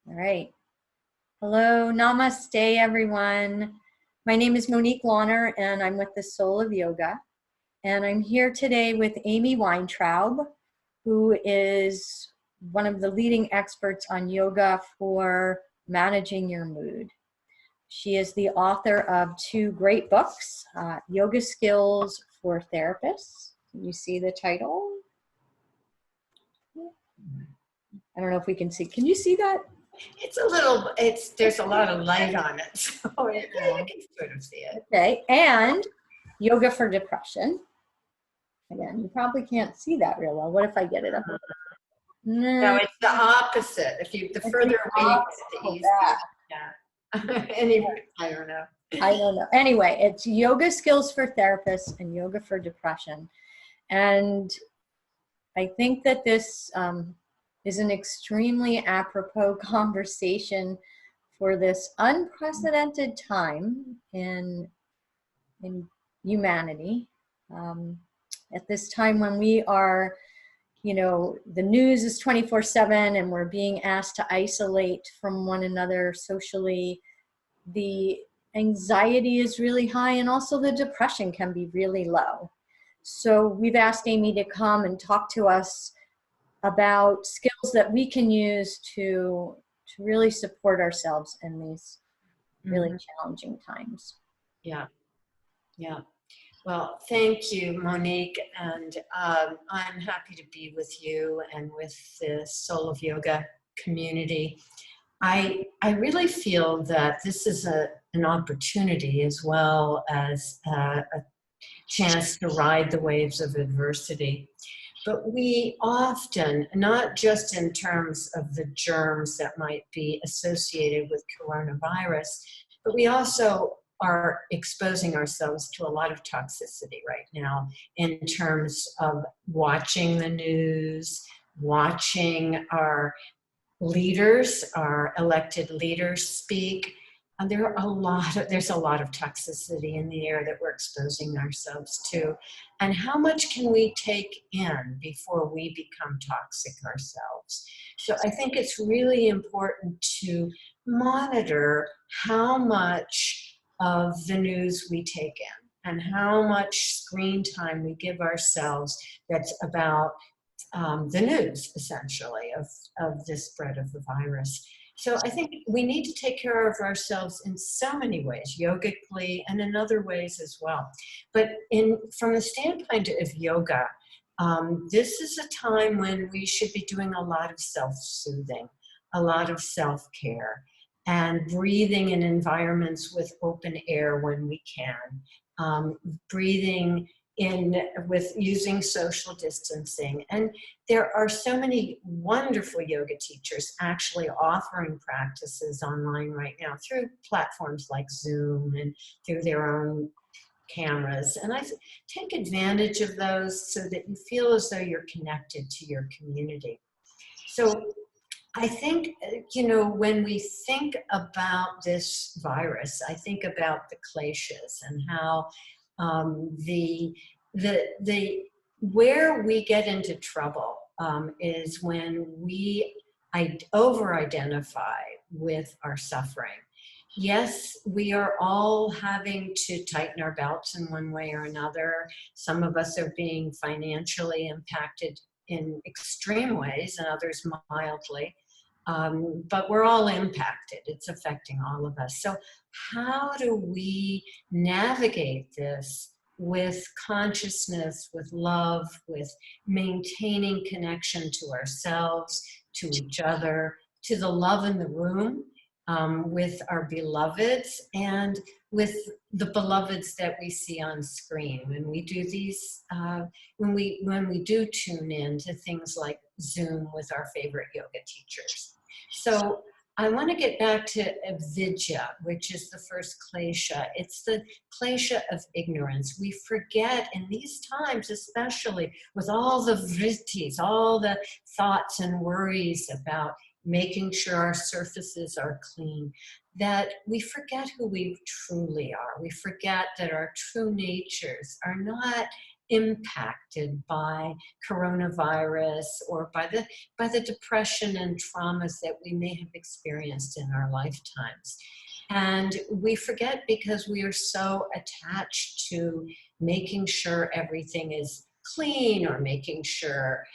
All right. Hello, namaste, everyone. My name is Monique Lonner, and I'm with the Soul of Yoga. And I'm here today with Amy Weintraub, who is one of the leading experts on yoga for managing your mood. She is the author of two great books, Yoga Skills for Therapists. Can you see the title? I don't know if we can see. Can you see that? It's a little, there's a lot of light on it, so you can sort of see it. Okay, and Yoga for Depression. Again, you probably can't see that real well. What if I get it up? No, it's the opposite. The further away you get, the easier. Yeah. Anyway, I don't know. I don't know. Anyway, it's Yoga Skills for Therapists and Yoga for Depression. And I think that this is an extremely apropos conversation for this unprecedented time in humanity. At this time when we are, the news is 24/7 and we're being asked to isolate from one another socially, the anxiety is really high and also the depression can be really low. So we've asked Amy to come and talk to us about skills that we can use to really support ourselves in these really challenging times. Yeah. Yeah. Well, thank you, Monique, and I'm happy to be with you and with the Soul of Yoga community. I really feel that this is an opportunity as well as a chance to ride the waves of adversity. But we often, not just in terms of the germs that might be associated with coronavirus, but we also are exposing ourselves to a lot of toxicity right now in terms of watching the news, watching our leaders, our elected leaders speak. And there's a lot of toxicity in the air that we're exposing ourselves to. And how much can we take in before we become toxic ourselves? So I think it's really important to monitor how much of the news we take in and how much screen time we give ourselves that's about the news, essentially, of the spread of the virus. So I think we need to take care of ourselves in so many ways, yogically and in other ways as well. But from the standpoint of yoga, this is a time when we should be doing a lot of self-soothing, a lot of self-care, and breathing in environments with open air when we can, breathing with using social distancing. And there are so many wonderful yoga teachers actually offering practices online right now through platforms like Zoom and through their own cameras. And I take advantage of those so that you feel as though you're connected to your community. So I think, when we think about this virus, I think about the kleshas and how where we get into trouble is when we over-identify with our suffering. Yes, we are all having to tighten our belts in one way or another. Some of us are being financially impacted in extreme ways and others mildly. But we're all impacted. It's affecting all of us. So how do we navigate this with consciousness, with love, with maintaining connection to ourselves, to each other, to the love in the room, with our beloveds and with the beloveds that we see on screen when we do these, when we do tune in to things like Zoom with our favorite yoga teachers. So I want to get back to avidya, which is the first klesha. It's the klesha of ignorance. We forget in these times, especially with all the vrittis, all the thoughts and worries about making sure our surfaces are clean, that we forget who we truly are. We forget that our true natures are not impacted by coronavirus or by the depression and traumas that we may have experienced in our lifetimes. And we forget because we are so attached to making sure everything is clean or making sure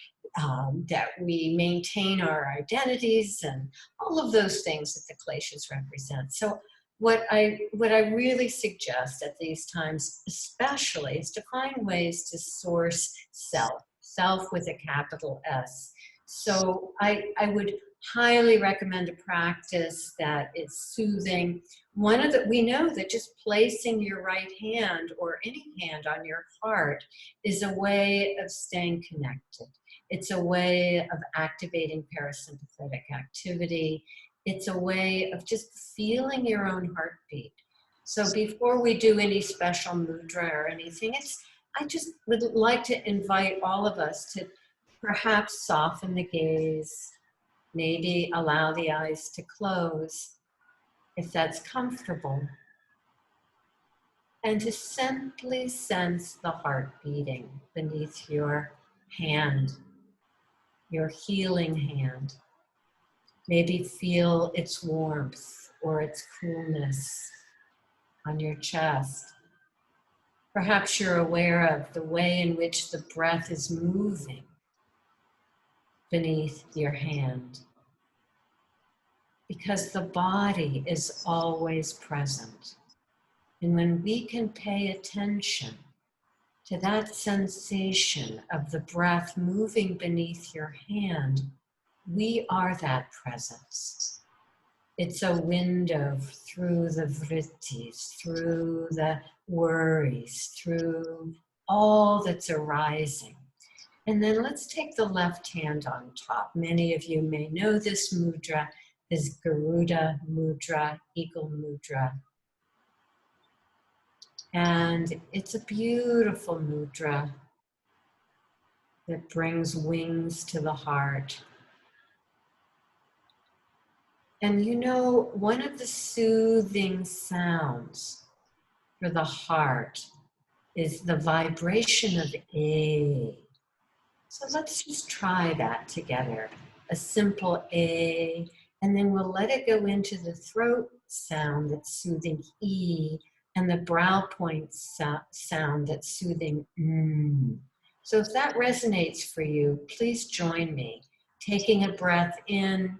that we maintain our identities and all of those things that the glaciers represent. So what I really suggest at these times especially is to find ways to source self with a capital S. So I would highly recommend a practice that is soothing. We know that just placing your right hand or any hand on your heart is a way of staying connected. It's a way of activating parasympathetic activity. It's a way of just feeling your own heartbeat. So before we do any special mudra or anything, I just would like to invite all of us to perhaps soften the gaze, maybe allow the eyes to close if that's comfortable, and to simply sense the heart beating beneath your hand, your healing hand. Maybe feel its warmth or its coolness on your chest. Perhaps you're aware of the way in which the breath is moving beneath your hand, because the body is always present. And when we can pay attention to that sensation of the breath moving beneath your hand, we are that presence. It's a window through the vrittis, through the worries, through all that's arising. And then let's take the left hand on top. Many of you may know this mudra is Garuda Mudra, Eagle Mudra. And it's a beautiful mudra that brings wings to the heart. And you know, one of the soothing sounds for the heart is the vibration of A. So let's just try that together. A simple A, and then we'll let it go into the throat sound that's soothing E, and the brow point sound that's soothing M. So if that resonates for you, please join me, taking a breath in.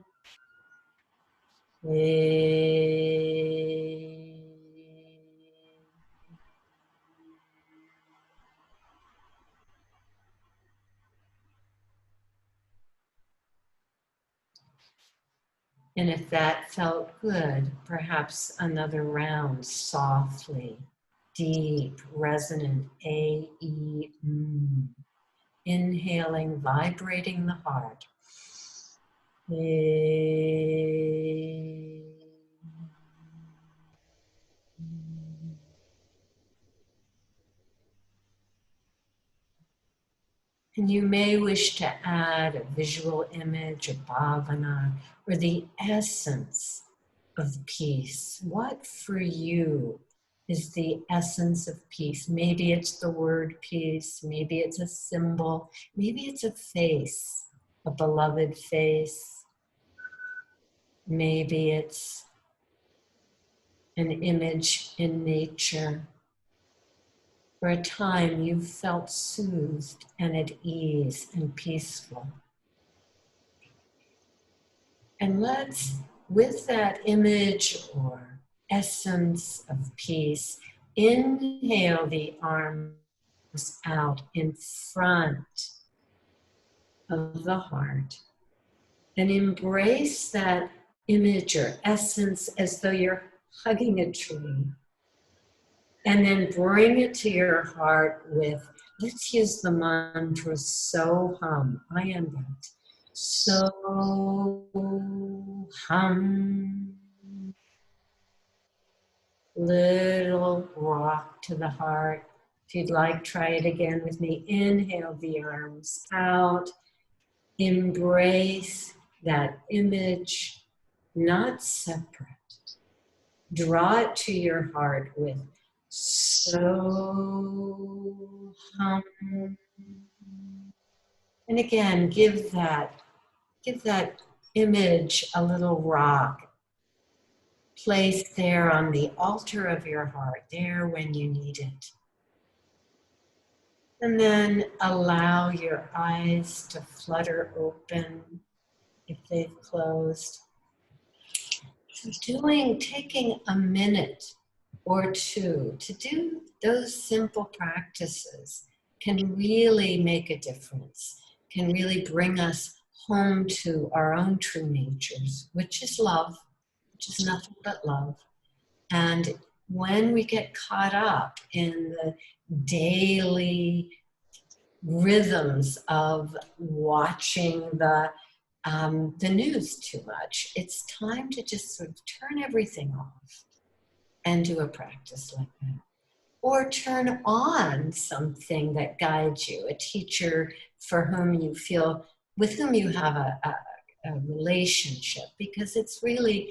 And if that felt good, perhaps another round, softly, deep, resonant A, E, M. Inhaling, vibrating the heart. And you may wish to add a visual image, a bhavana, or the essence of peace. What for you is the essence of peace? Maybe it's the word peace, maybe it's a symbol, maybe it's a face, a beloved face. Maybe it's an image in nature. For a time you've felt soothed and at ease and peaceful. And let's, with that image or essence of peace, inhale the arms out in front of the heart and embrace that image or essence as though you're hugging a tree. And then bring it to your heart with, let's use the mantra so hum. I am that. So hum. Little rock to the heart. If you'd like, try it again with me. Inhale the arms out. Embrace that image, not separate. Draw it to your heart with So hum. And again, give that image a little rock placed there on the altar of your heart, there when you need it. And then allow your eyes to flutter open if they've closed. So taking a minute or two to do those simple practices can really make a difference, can really bring us home to our own true natures, which is love, which is nothing but love. And when we get caught up in the daily rhythms of watching the news too much, it's time to just sort of turn everything off and do a practice like that. Or turn on something that guides you, a teacher for whom you feel, with whom you have a relationship, because it really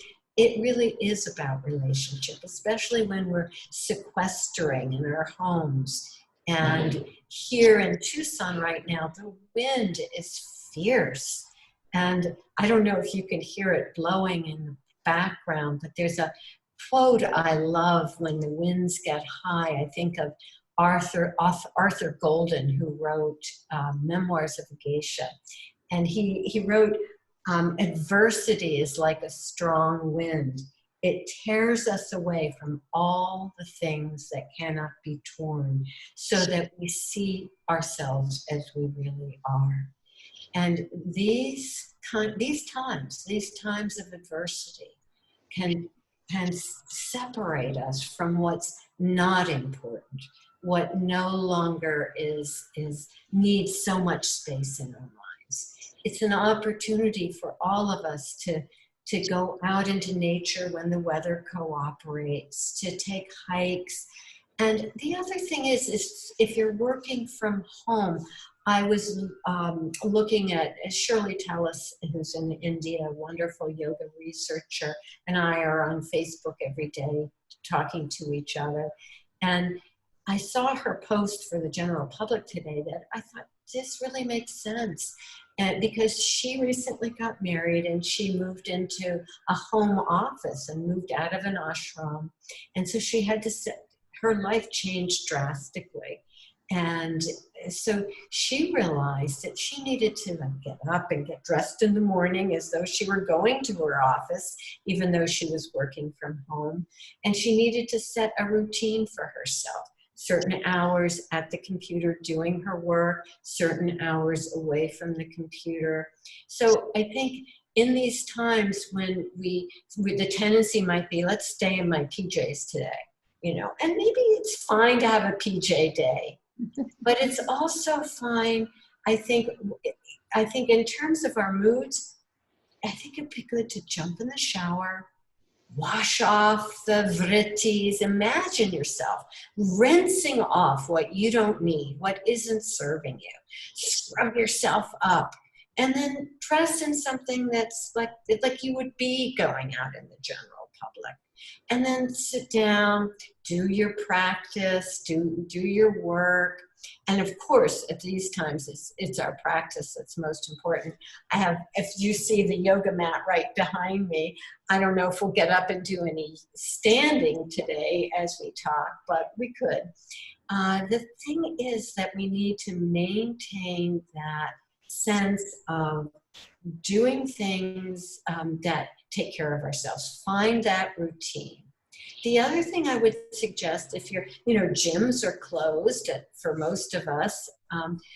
is about relationship, especially when we're sequestering in our homes. And here in Tucson right now, the wind is fierce. And I don't know if you can hear it blowing in the background, but there's a quote I love when the winds get high. I think of Arthur Golden, who wrote Memoirs of a Geisha. And he wrote, adversity is like a strong wind. It tears us away from all the things that cannot be torn, so that we see ourselves as we really are. And these times of adversity can separate us from what's not important, what no longer needs so much space in our lives. It's an opportunity for all of us to go out into nature when the weather cooperates, to take hikes. And the other thing is if you're working from home, I was looking at Shirley Tellis, who's in India, a wonderful yoga researcher, and I are on Facebook every day talking to each other. And I saw her post for the general public today that I thought, this really makes sense. And because she recently got married and she moved into a home office and moved out of an ashram. And so she had to her life changed drastically. And so she realized that she needed to get up and get dressed in the morning as though she were going to her office, even though she was working from home. And she needed to set a routine for herself. Certain hours at the computer doing her work, certain hours away from the computer. So I think in these times when the tendency might be, let's stay in my PJs today, and maybe it's fine to have a PJ day, but it's also fine, I think in terms of our moods, I think it'd be good to jump in the shower, wash off the vrittis. Imagine yourself rinsing off what you don't need, what isn't serving you. Scrub yourself up, and then dress in something that's like you would be going out in the general public. And then sit down, do your practice, do your work. And of course, at these times, it's our practice that's most important. If you see the yoga mat right behind me, I don't know if we'll get up and do any standing today as we talk, but we could. The thing is that we need to maintain that sense of doing things that take care of ourselves. Find that routine. The other thing I would suggest, if gyms are closed for most of us.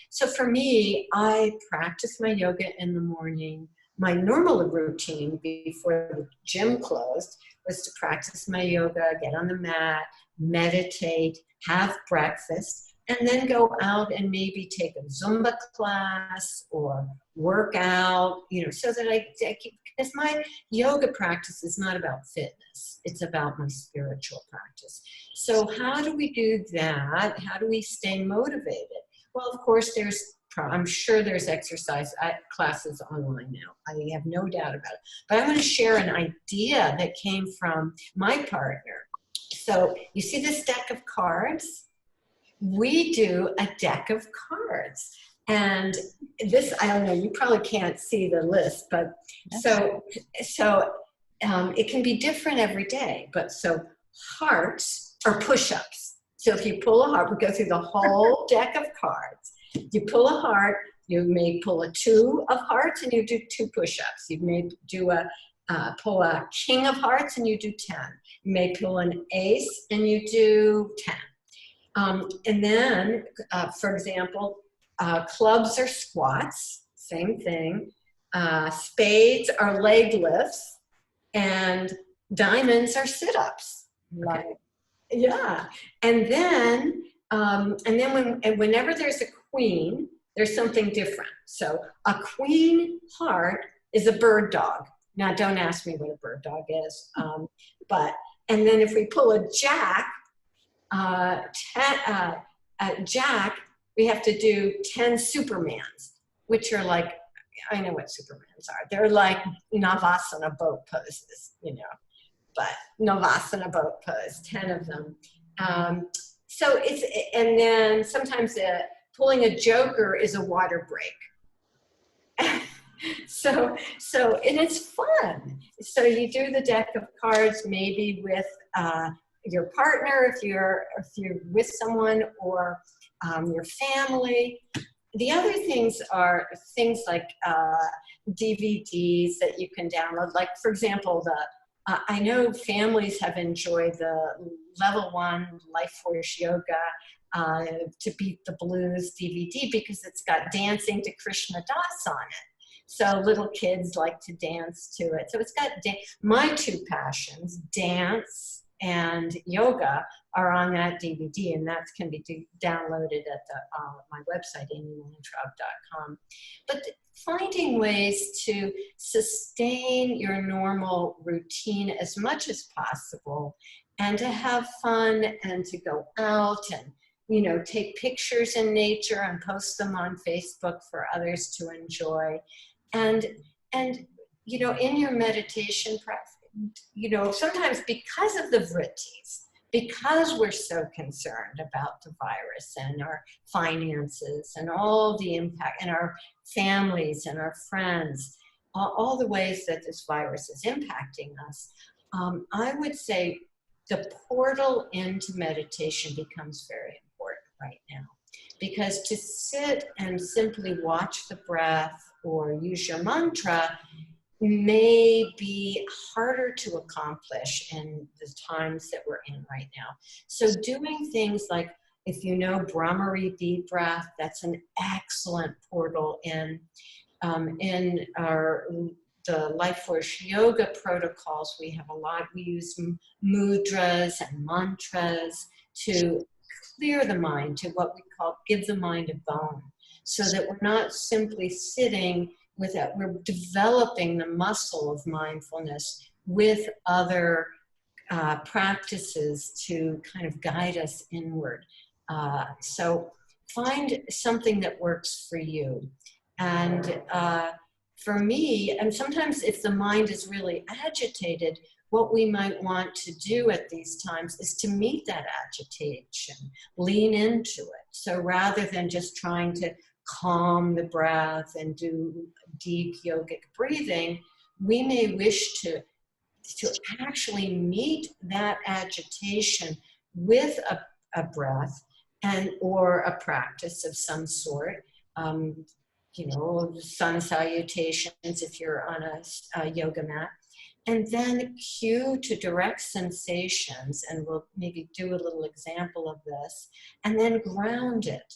So for me, I practice my yoga in the morning. My normal routine before the gym closed was to practice my yoga, get on the mat, meditate, have breakfast, and then go out and maybe take a Zumba class or work out, so that I keep, because my yoga practice is not about fitness. It's about my spiritual practice. So how do we do that? How do we stay motivated? Well, of course, I'm sure there's exercise classes online now. I have no doubt about it. But I'm going to share an idea that came from my partner, So you see this deck of cards? We do a deck of cards. And this, I don't know, you probably can't see the list, but so it can be different every day. But so hearts are push-ups. So if you pull a heart, we go through the whole deck of cards. You pull a heart, you may pull a 2 of hearts and you do 2 push-ups. You may do pull a king of hearts and you do 10. You may pull an ace and you do 10. And then, for example, clubs are squats, same thing. Spades are leg lifts, and diamonds are sit-ups. Okay. Yeah, and then whenever there's a queen, there's something different. So a queen heart is a bird dog. Now, don't ask me what a bird dog is, and then if we pull a jack, jack, we have to do 10 Supermans, which are like, I know what Supermans are. They're like Navasana boat poses, you know, but Navasana boat pose, 10 of them. So and then sometimes pulling a joker is a water break. So, and it's fun. So you do the deck of cards maybe with your partner, if you're with someone, or your family. The other things are things like DVDs that you can download. Like, for example, I know families have enjoyed the Level 1 Life Force Yoga to Beat the Blues DVD because it's got dancing to Krishna Das on it. So little kids like to dance to it. So it's got my 2 passions, dance and yoga, are on that DVD, and that can be downloaded at my website, amylantraub.com. But finding ways to sustain your normal routine as much as possible, and to have fun, and to go out and, you know, take pictures in nature and post them on Facebook for others to enjoy. And you know, in your meditation practice, you know, sometimes because of the vrittis, because we're so concerned about the virus and our finances and all the impact, and our families and our friends, all the ways that this virus is impacting us, I would say the portal into meditation becomes very important right now. Because to sit and simply watch the breath or use your mantra may be harder to accomplish in the times that we're in right now. So doing things like, if you know Brahmari deep breath, that's an excellent portal in the Life Force Yoga protocols. We have a lot. We use mudras and mantras to clear the mind, to what we call give the mind a bone, so that we're not simply sitting with it. We're developing the muscle of mindfulness with other practices to kind of guide us inward. So find something that works for you. And for me, and sometimes if the mind is really agitated, what we might want to do at these times is to meet that agitation, lean into it. So rather than just trying to calm the breath and do deep yogic breathing, we may wish to actually meet that agitation with a breath or a practice of some sort. You know, sun salutations if you're on a yoga mat. And then cue to direct sensations, and we'll maybe do a little example of this, and then ground it.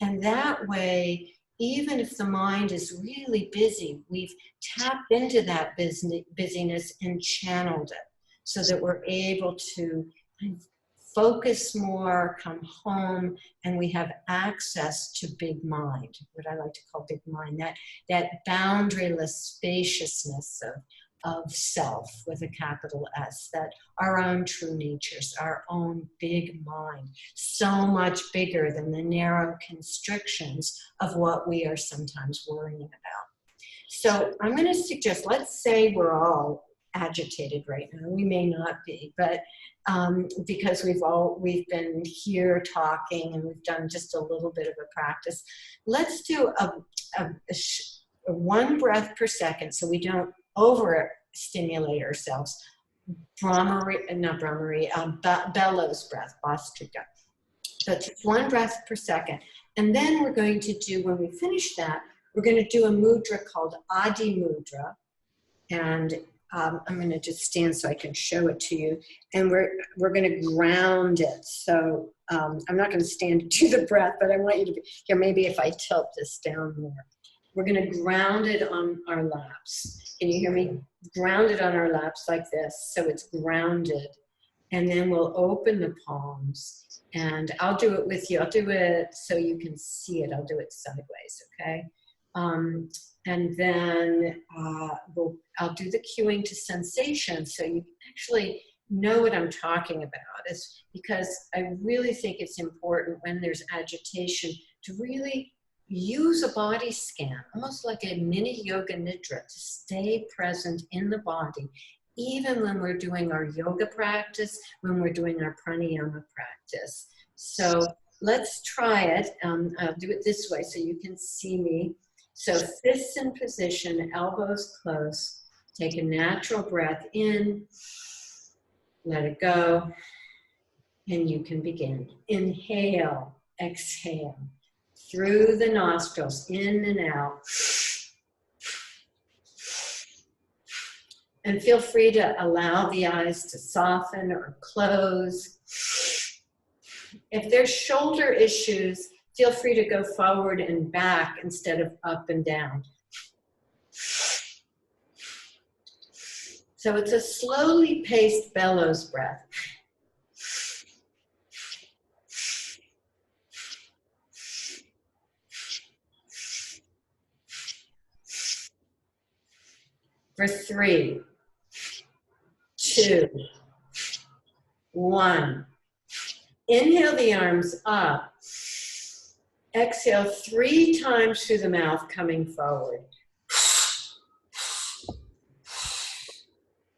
And that way, even if the mind is really busy, we've tapped into that busyness and channeled it so that we're able to focus more, come home, and we have access to big mind, what I like to call big mind, that boundaryless spaciousness of self with a capital S, that our own true natures, our own big mind, so much bigger than the narrow constrictions of what we are sometimes worrying about. So I'm going to suggest, let's say we're all agitated right now. We may not be, but because we've been here talking and we've done just a little bit of a practice. Let's do a one breath per second so we don't overstimulate ourselves. Bellows breath, Bastrika. So it's just one breath per second. And then we're going to do, when we finish that, we're going to do a mudra called Adi Mudra. And I'm going to just stand so I can show it to you. And we're going to ground it. So I'm not going to stand to do the breath, but I want you to be here. Maybe if I tilt this down more. We're going to ground it on our laps. Can you hear me? Ground it on our laps like this, so it's grounded. And then we'll open the palms. And I'll do it with you. I'll do it so you can see it. I'll do it sideways, okay? And then I'll do the cueing to sensation so you actually know what I'm talking about. Is because I really think it's important when there's agitation to really use a body scan, almost like a mini yoga nidra, to stay present in the body, even when we're doing our yoga practice, when we're doing our pranayama practice. So let's try it. I'll do it this way so you can see me. So fists in position, elbows close. Take a natural breath in, let it go, and you can begin. Inhale, exhale. Through the nostrils, in and out. And feel free to allow the eyes to soften or close. If there's shoulder issues, feel free to go forward and back instead of up and down. So it's a slowly paced bellows breath. For 3, 2, 1. Inhale the arms up. Exhale 3 times through the mouth, coming forward.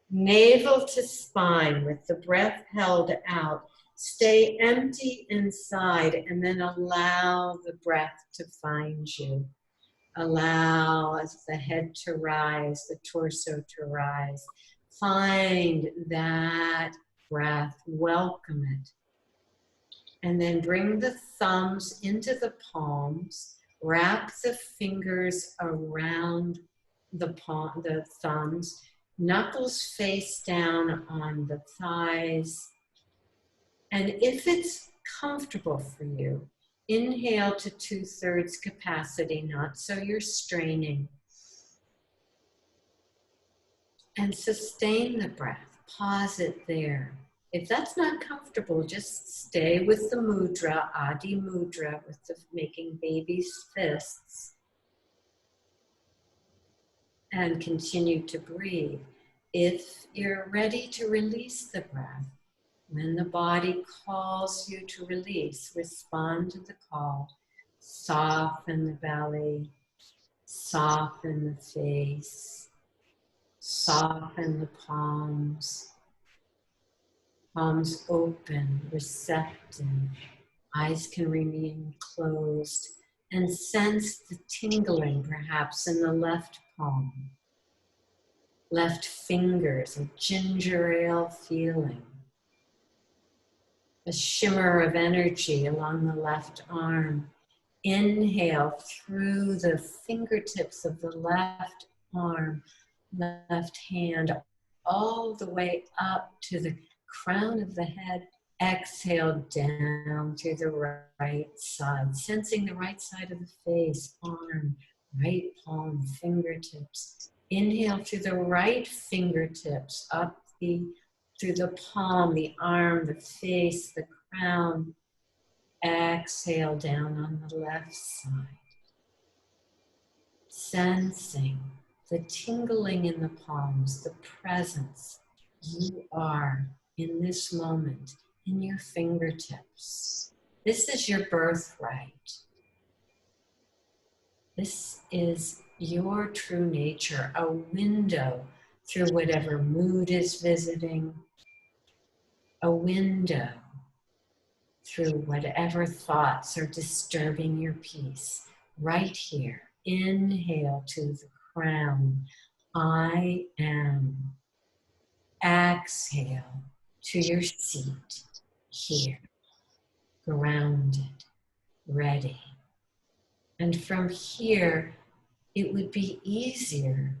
Navel to spine with the breath held out. Stay empty inside and then allow the breath to find you. Allow the head to rise, the torso to rise. Find that breath, welcome it. And then bring the thumbs into the palms, wrap the fingers around the thumbs, knuckles face down on the thighs. And if it's comfortable for you, inhale to 2/3 capacity, not so you're straining. And sustain the breath. Pause it there. If that's not comfortable, just stay with the mudra, Adi Mudra, with the making baby's fists. And continue to breathe. If you're ready to release the breath, when the body calls you to release, respond to the call. Soften the belly, soften the face, soften the palms. Palms open, receptive. Eyes can remain closed. And sense the tingling, perhaps, in the left palm. Left fingers, a ginger ale feeling. A shimmer of energy along the left arm. Inhale through the fingertips of the left arm, left hand, all the way up to the crown of the head. Exhale down through the right side, sensing the right side of the face, arm, right palm, fingertips. Inhale through the right fingertips, up through the palm, the arm, the face, the crown. Exhale down on the left side. Sensing the tingling in the palms, the presence. You are in this moment, in your fingertips. This is your birthright. This is your true nature, a window through whatever mood is visiting, a window through whatever thoughts are disturbing your peace. Right here, inhale to the crown, I am. Exhale to your seat, here, grounded, ready. And from here, it would be easier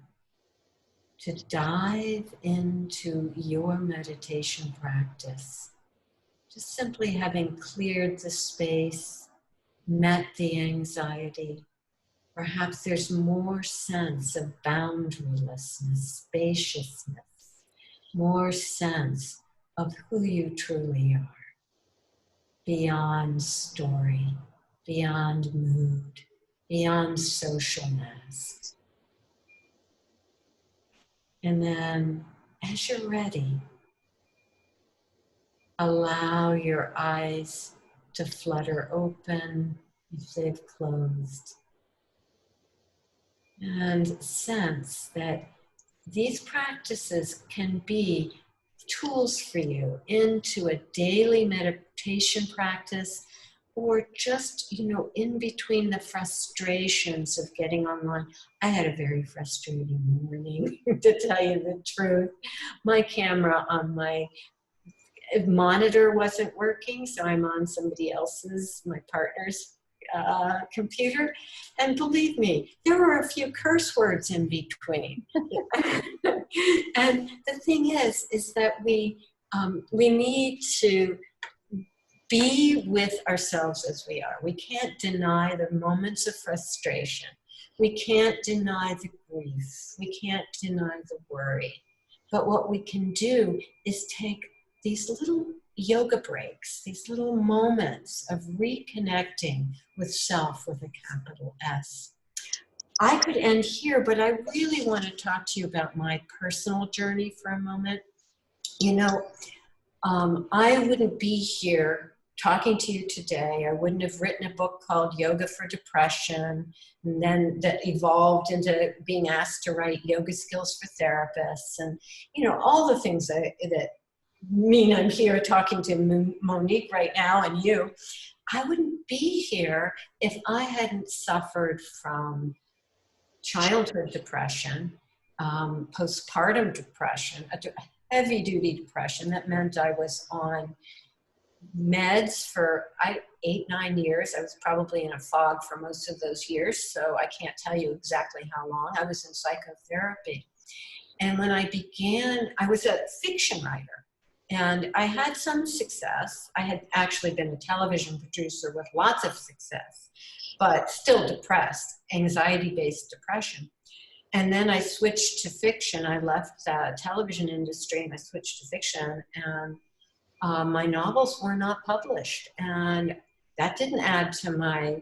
to dive into your meditation practice. Just simply having cleared the space, met the anxiety. Perhaps there's more sense of boundarylessness, spaciousness, more sense of who you truly are, beyond story, beyond mood, beyond social mask. And then, as you're ready, allow your eyes to flutter open if they've closed. And sense that these practices can be tools for you into a daily meditation practice, or just, in between the frustrations of getting online. I had a very frustrating morning, to tell you the truth. My camera on my monitor wasn't working, so I'm on somebody else's, my partner's computer, and believe me, there were a few curse words in between. And the thing is that we need to be with ourselves as we are. We can't deny the moments of frustration. We can't deny the grief. We can't deny the worry. But what we can do is take these little yoga breaks, these little moments of reconnecting with self with a capital S. I could end here, but I really want to talk to you about my personal journey for a moment. I wouldn't be here talking to you today. I wouldn't have written a book called Yoga for Depression, and then that evolved into being asked to write yoga skills for therapists, and all the things that mean I'm here talking to Monique right now and you. I wouldn't be here if I hadn't suffered from childhood depression, postpartum depression, a heavy-duty depression. That meant I was on meds for 8-9 years. I was probably in a fog for most of those years, so I can't tell you exactly how long. I was in psychotherapy. And when I began, I was a fiction writer. And I had some success. I had actually been a television producer with lots of success, but still depressed, anxiety-based depression. And then I switched to fiction. I left the television industry and I switched to fiction, and my novels were not published. And that didn't add to my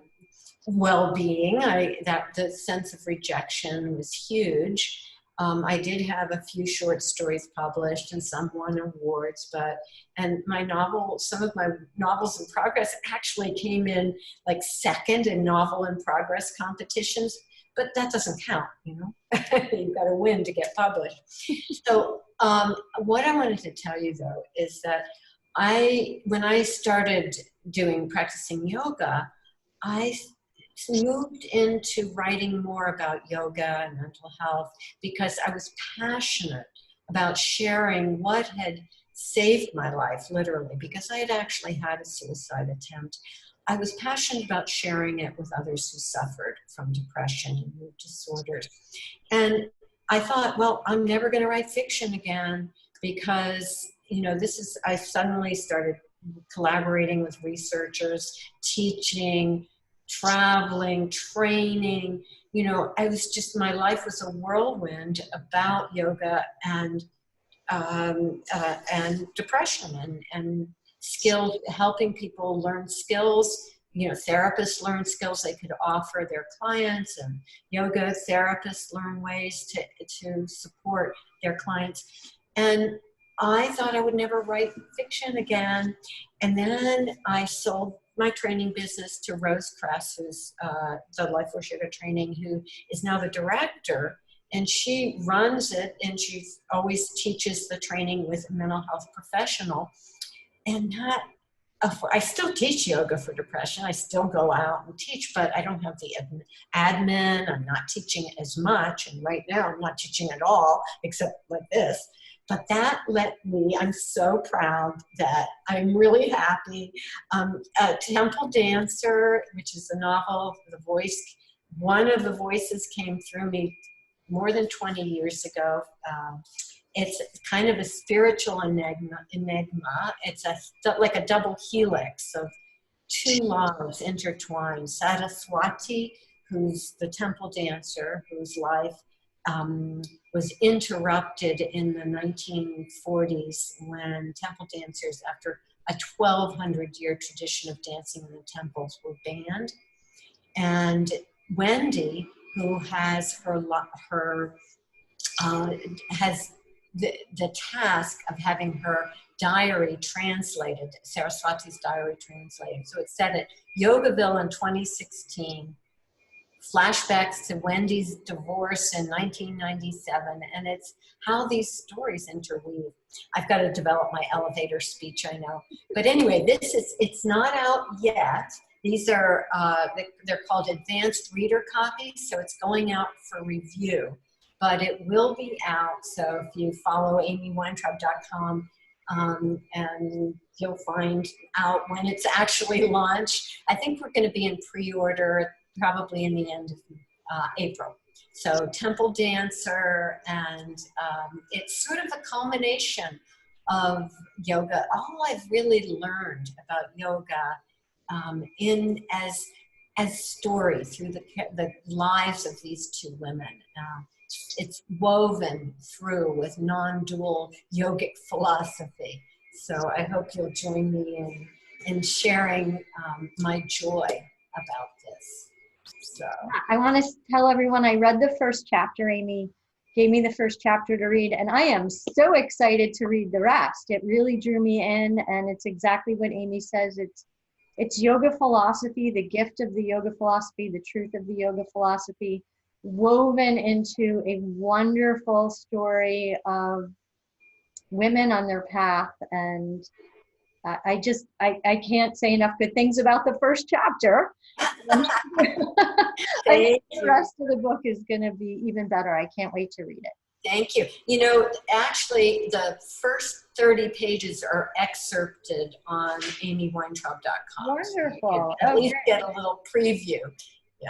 well-being. The sense of rejection was huge. I did have a few short stories published and some won awards, and some of my novels in progress actually came in like second in novel in progress competitions, but that doesn't count, You've got to win to get published. So what I wanted to tell you though is that when I started practicing yoga, I moved into writing more about yoga and mental health because I was passionate about sharing what had saved my life, literally, because I had actually had a suicide attempt. I was passionate about sharing it with others who suffered from depression and mood disorders. And I thought, well, I'm never going to write fiction again because, I suddenly started collaborating with researchers, teaching, traveling, training, my life was a whirlwind about yoga and depression and skills, helping people learn skills, therapists learn skills they could offer their clients, and yoga therapists learn ways to support their clients. And I thought I would never write fiction again. And then I sold my training business to Rose Kress, who's the Life Force Yoga Training, who is now the director and she runs it, and she always teaches the training with a mental health professional. And that, I still teach yoga for depression. I still go out and teach, but I don't have the admin. I'm not teaching it as much. And right now I'm not teaching at all, except like this. But that let me, I'm so proud that I'm really happy. Temple Dancer, which is a novel, the voice, one of the voices came through me more than 20 years ago. It's kind of a spiritual enigma. It's like a double helix of two loves intertwined. Saraswati, who's the temple dancer, whose life was interrupted in the 1940s when temple dancers, after a 1,200-year tradition of dancing in the temples, were banned. And Wendy, who has has the task of having her diary translated, Saraswati's diary translated. So it's set at Yogaville in 2016, flashbacks to Wendy's divorce in 1997, and it's how these stories interweave. I've got to develop my elevator speech, I know. But anyway, it's not out yet. These are, they're called advanced reader copies, so it's going out for review. But it will be out, so if you follow amyweintraub.com, and you'll find out when it's actually launched. I think we're going to be in pre-order probably in the end of April. So Temple Dancer, and it's sort of a culmination of yoga. All I've really learned about yoga as story through the lives of these two women. It's woven through with non-dual yogic philosophy. So I hope you'll join me in sharing my joy about this. So I want to tell everyone I read the first chapter. Amy gave me the first chapter to read, and I am so excited to read the rest. It really drew me in, and it's exactly what Amy says. It's yoga philosophy, the gift of the yoga philosophy, the truth of the yoga philosophy, woven into a wonderful story of women on their path. And I can't say enough good things about the first chapter. I think the rest of the book is going to be even better. I can't wait to read it. Thank you. You know, actually, the first 30 pages are excerpted on amyweintraub.com. Wonderful. So at least get a little preview. Yeah.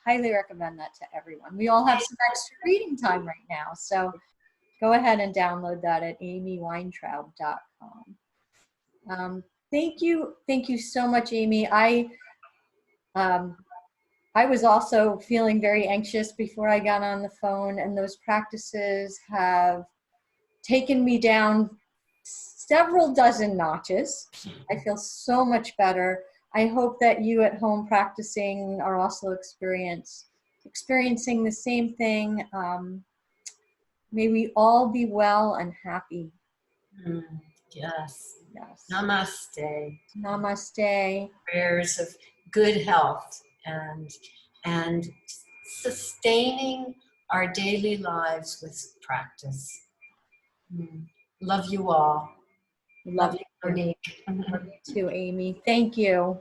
Highly recommend that to everyone. We all have some extra reading time right now, so go ahead and download that at amyweintraub.com. Thank you so much, Amy. I was also feeling very anxious before I got on the phone, and those practices have taken me down several dozen notches. I feel so much better. I hope that you at home practicing are also experiencing the same thing. May we all be well and happy. Yes. Yes. Namaste. Namaste. Prayers of good health and sustaining our daily lives with practice. Love you all. Love you, Monique. Love you too, Amy. Thank you.